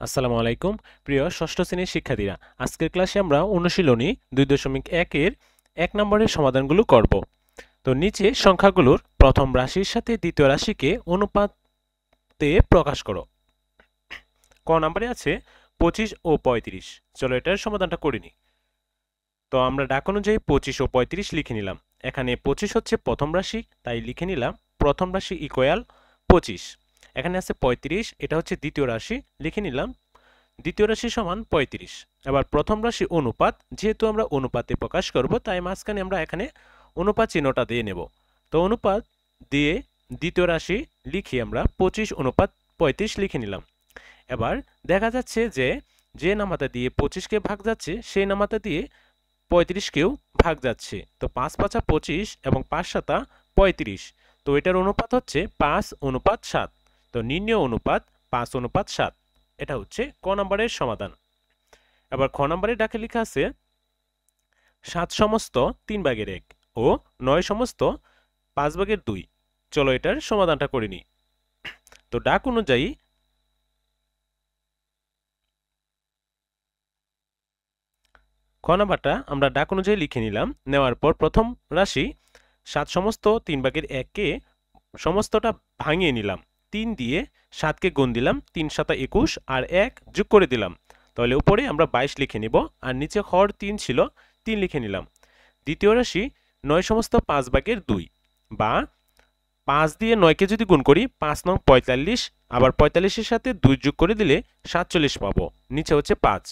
আসসালামু আলাইকুম প্রিয় ষষ্ঠ শ্রেণীর শিক্ষার্থীরা। আজকের ক্লাসে আমরা অনুশীলনী 2.1 এর 1 নম্বরের সমাধানগুলো করব। তো নিচে সংখ্যাগুলোর প্রথম রাশির সাথে দ্বিতীয় রাশিকে অনুপাতে প্রকাশ করো। ক নম্বরে আছে 25 ও 35। চলো এটার সমাধানটা করে নিই। তো আমরা ডাক অনুযায়ী 25 ও 35 লিখে নিলাম। এখানে 25 হচ্ছে প্রথম রাশি, তাই লিখে নিলাম প্রথম রাশি ইকুয়াল 25। এখানে আছে 35, এটা হচ্ছে দ্বিতীয় রাশি, লিখে নিলাম দ্বিতীয় রাশি সমান 35। এবার প্রথম রাশি অনুপাত, যেহেতু আমরা অনুপাতে প্রকাশ করব তাই মাঝখানে আমরা এখানে অনুপাত চিহ্নটা দিয়ে নেব। তো অনুপাত দিয়ে দ্বিতীয় রাশি লিখি আমরা 25 অনুপাত 35 লিখে নিলাম। এবার দেখা যাচ্ছে যে যে নামাতা দিয়ে 25কে ভাগ যাচ্ছে সেই নামাতা দিয়ে 35কেও ভাগ যাচ্ছে। তো 5 5 25 এবং 5 7 35। তো এটার অনুপাত হচ্ছে 5 অনুপাত 7। তো নির্ণয় অনুপাত 5 অনুপাত 7। এটা হচ্ছে ক নম্বরের সমাধান। এবার খ নম্বরে ডাকে লেখা আছে 7 সমস্ত 3 ভাগের 1 ও 9 সমস্ত 5 ভাগের 2। চলো এটার সমাধানটা করে নিই। তো ডাক অনুযায়ী খ নাম্বারটা আমরা ডাক অনুযায়ী লিখে নিলাম। নেওয়ার পর প্রথম রাশি 7 সমস্ত 3 ভাগের 1কে সমস্তটা ভাঙিয়ে নিলাম। 3 দিয়ে 7কে গুণ দিলাম, 3 7 21 আর 1 যোগ করে দিলাম। তাহলে উপরে আমরা 22 লিখে নিব, আর নিচে হর 3 ছিল 3 লিখে নিলাম। দ্বিতীয় রাশি 9 সমস্ত 5 ভাগের 2, বা 5 দিয়ে 9কে যদি গুণ করি 5 নং 45, আবার 45-এর সাথে 2 যোগ করে দিলে 47 পাবো। নিচে হচ্ছে 5।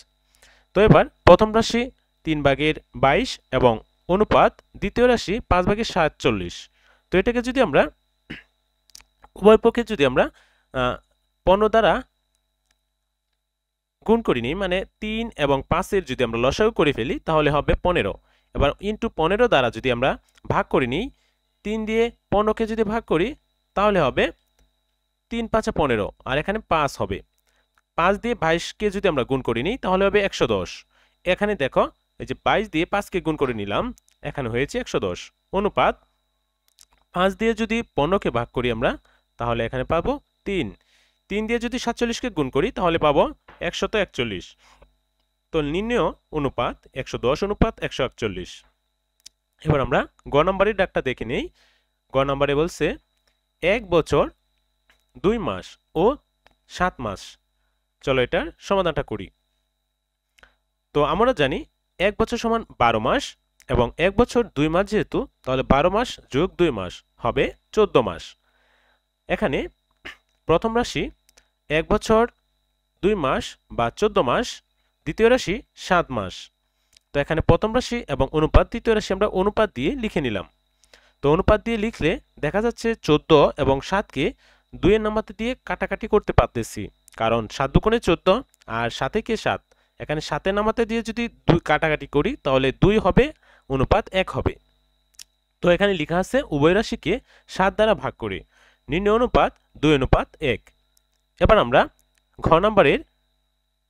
তো এবার প্রথম রাশি 3 ভাগের 22 এবং অনুপাত দ্বিতীয় রাশি 5 ভাগের 47। তো এটাকে যদি আমরা উভয় পক্ষে যদি আমরা 15 দ্বারা গুণ করি নিই, মানে 3 এবং 5 এর যদি আমরা লসাগু করে ফেলি তাহলে হবে 15। এবার ইনটু 15 দ্বারা যদি আমরা ভাগ করে নিই, 3 দিয়ে 15কে যদি ভাগ করি তাহলে হবে 3 5 15, আর এখানে 5 হবে। 5 দিয়ে 22কে যদি আমরা গুণ করে নিই তাহলে হবে 110। এখানে দেখো এই যে 22 দিয়ে 5কে গুণ করে নিলাম, এখানে হয়েছে 110। অনুপাত 5 দিয়ে যদি 15কে ভাগ করি আমরা তাহলে এখানে পাবো 3। 3 দিয়ে যদি 47কে গুণ করি তাহলে পাবো 141। তো নির্ণয় অনুপাত 110 অনুপাত 141। এবার আমরা গ নম্বরের ডাকটা দেখে নেই। গ নম্বরে বলছে 1 বছর 2 মাস ও 7 মাস। চলো এটার সমাধানটা করি। তো আমরা জানি 1 বছর সমান 12 মাস, এবং 1 বছর 2 মাস যেহেতু, তাহলে 12 মাস যোগ 2 মাস হবে 14 মাস। এখানে প্রথম রাশি 1 বছর 2 মাস বা 14 মাস, দ্বিতীয় রাশি 7 মাস। তো এখানে প্রথম রাশি এবং অনুপাত দ্বিতীয় রাশি আমরা অনুপাত দিয়ে লিখে নিলাম। তো অনুপাত দিয়ে লিখলে দেখা যাচ্ছে 14 এবং 7কে 2 এর নাম্বারতে দিয়ে কাটাকাটি করতে পারতেছি, কারণ 7 দুগুণে 14 আর 7 কে 7। এখানে 7 এর নাম্বারতে দিয়ে যদি 2 কাটাকাটি করি তাহলে 2 হবে, অনুপাত 1 হবে। তো এখানে লেখা আছে উভয় রাশিকে 7 দ্বারা ভাগ করে নির্ণয় অনুপাত 2 অনুপাত 1। এবার আমরা ঘ নম্বরের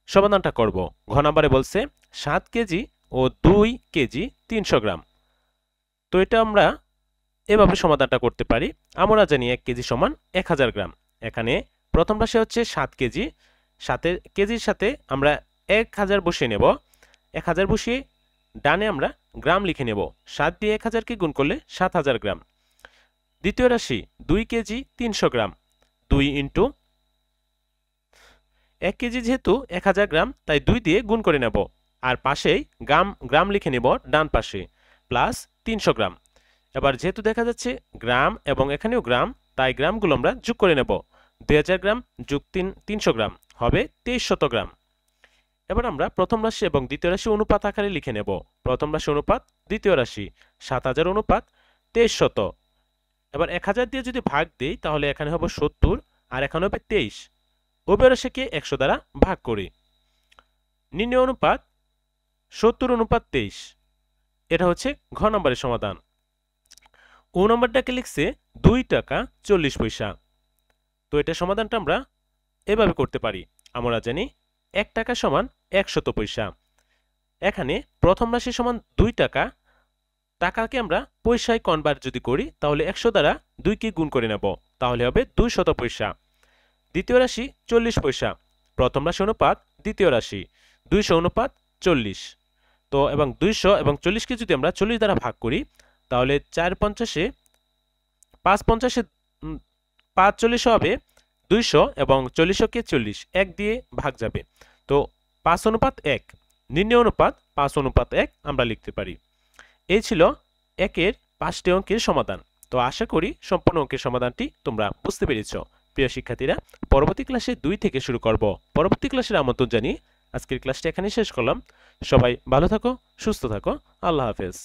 সমাধানটা করব। ঘ নম্বরে বলছে 7 কেজি ও 2 কেজি 300 গ্রাম। তো এটা আমরা এভাবে সমাধানটা করতে পারি। আমরা জানি 1 কেজি সমান 1000 গ্রাম। এখানে প্রথম রাশি হচ্ছে 7 কেজি, সাথে কেজির সাথে আমরা 1000 বসিয়ে নেব। 1000 বসিয়ে ডানে আমরা গ্রাম লিখে নেব। 7 দিয়ে 1000কে গুণ করলে 7000 গ্রাম। দ্বিতীয় রাশি 2 কেজি 300 গ্রাম। 2 ইন্টু 1 কেজি যেহেতু 1000 গ্রাম, তাই 2 দিয়ে গুণ করে নেব, আর পাশেই গ্রাম গ্রাম লিখে নেব ডান পাশে, প্লাস 300 গ্রাম। এবার যেহেতু দেখা যাচ্ছে গ্রাম এবং এখানেও গ্রাম, তাই গ্রামগুলো আমরা যোগ করে নেব। 2000 গ্রাম যোগ 300 গ্রাম হবে 2300 গ্রাম। এবার আমরা প্রথম রাশি এবং দ্বিতীয় রাশি অনুপাত আকারে লিখে নেব। প্রথম রাশি অনুপাত দ্বিতীয় রাশি 7000 অনুপাত 2300। এবার 1000 দিয়ে যদি ভাগ দেই তাহলে এখানে হবে 70, আর এখানে হবে 23। উভয় রাশিকে 100 দ্বারা ভাগ করি। নির্ণয় অনুপাত 70 অনুপাত 23। এটা হচ্ছে ঘ নম্বরের সমাধান। ও নম্বরটাকে লিখছে 2 টাকা 40 পয়সা। তো এটা সমাধানটা আমরা এভাবে করতে পারি। আমরা জানি 1 টাকা সমান 100 পয়সা। এখানে প্রথম রাশি সমান 2 টাকা, টাকাকে আমরা পয়সায় কনভার্ট যদি করি তাহলে 100 দ্বারা 2 কে গুণ করে নেব, তাহলে হবে 200 পয়সা। দ্বিতীয় রাশি 40 পয়সা। প্রথম রাশি অনুপাত দ্বিতীয় রাশি 200 অনুপাত 40। তো এবং 200 এবং 40কে যদি আমরা 40 দ্বারা ভাগ করি তাহলে 4×50 5×50 5×40 হবে 200 এবং 40কে 40 1 দিয়ে ভাগ যাবে। তো 5:1 নির্ণয় অনুপাত 5:1 আমরা লিখতে পারি। এই ছিল একের 5টি অঙ্কের সমাধান। তো আশা করি সম্পূর্ণ অঙ্কের সমাধানটি তোমরা বুঝতে পেরেছ। প্রিয় শিক্ষার্থীরা, পরবর্তী ক্লাসে 2 থেকে শুরু করব। পরবর্তী ক্লাসের আমন্ত্রণ জানিয়ে আজকের ক্লাসটি এখানেই শেষ করলাম। সবাই ভালো থাকো, সুস্থ থাকো। আল্লাহ হাফেজ।